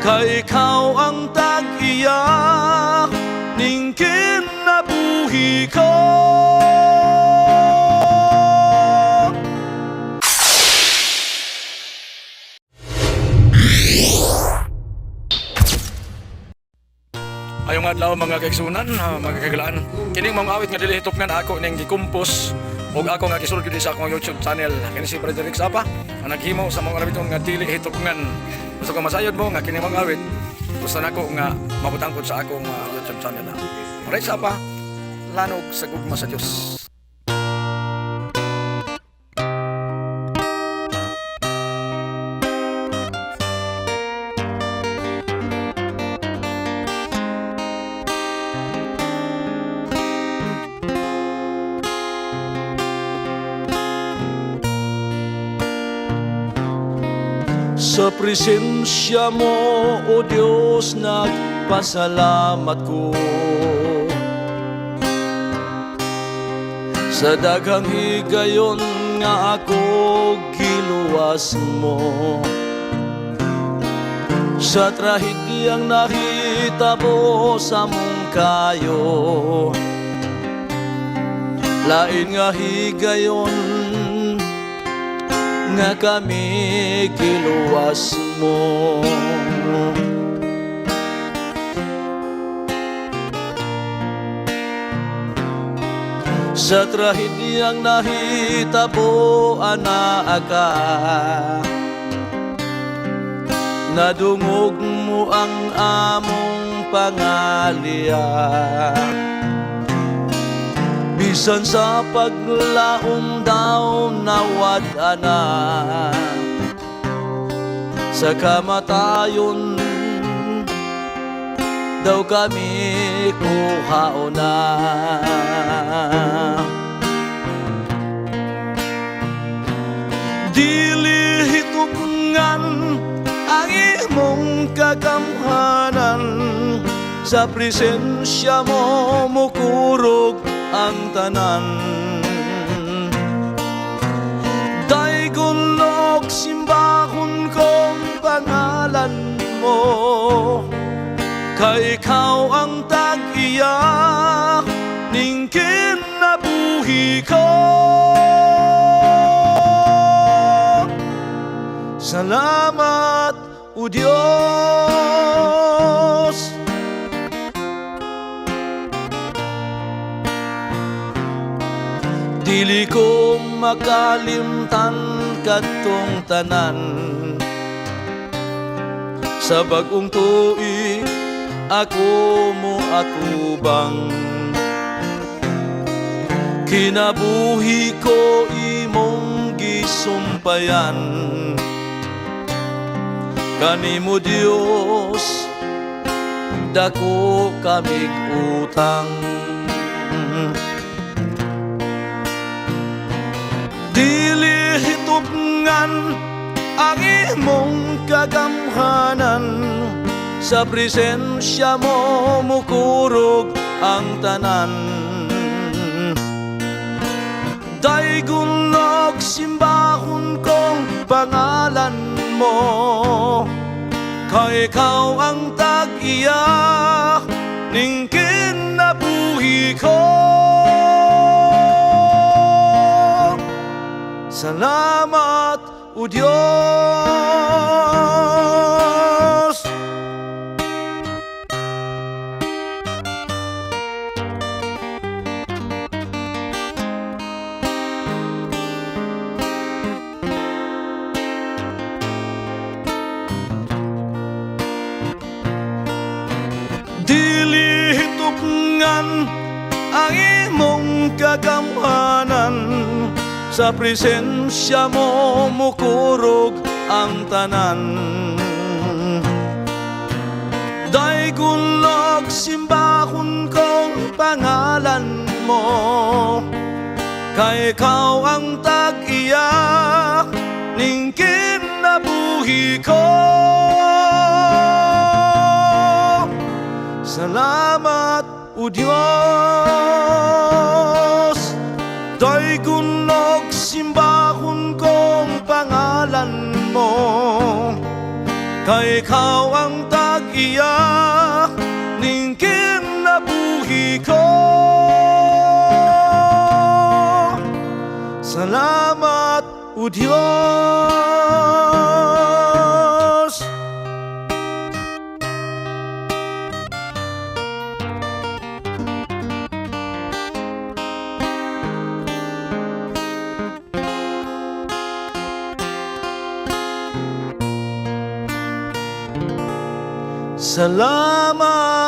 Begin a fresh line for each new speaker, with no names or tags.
Kay ikaw ang tag-iya ning kinabuhi ko.
Ayong adlaw mga kaigsunan, mga kagalaan. Kining mga awit nga dili hitopngan ako ning gikumpos ug ako nga gisulod gyud sa akong YouTube channel. Kini si Frederick Sapa, ang naghimo sa mga awit nga dili hitopngan. Gusto ko masayod mo nga kining mga awit. Gusto nako nga mabutang pod sa akong YouTube channel. Frederick Sapa, lanog sa gugma sa Dios.
Sa presensya mo, O Diyos, nagpasalamat ko. Sa daghang higayon nga ako giluwas mo. Sa trahedyang nahitabo sa mong kayo, lain nga higayon nga kami giluwas mo. Sa trahedyang nahitabo anaka, nadungog mo ang among pangalia. Bisan sa paglaom daw nawad-ana, sa kamatayon daw kami kuhaona. Dili hitubngan ang imong kagamhanan, sa presensya mo mukurog ang tanan. Daygon og simbahon kong pangalan mo, kay ikaw ang tag-iya ning kinabuhi ko. Salamat, O Diyos. Dili ko makalimtan kadtong tanan, sa bag-ong tuig ako mo atubang. Kinabuhi ko imong gisumpayan, kanimo Dios dako kamig utang. Dili hitubngan ang imong kagamhanan, sa presensya mo mukurog ang tanan. Daygon og simbahon kong pangalan mo, kay ikaw ang tag-iya ning kinabuhi ko. Salamat, O Diyos. Dili hitubngan ang imong kagamhanan, sa presensya mo mukurog ang tanan. Daygon og simbahon kong pangalan mo, kay ikaw ang tag-iya ning kinabuhi ko. Salamat, O Diyos. Daygon og simbahon kong pangalan mo, kay ikaw ang tag-iyak ning kinabuhi ko. Salamat o Diyos. Salamat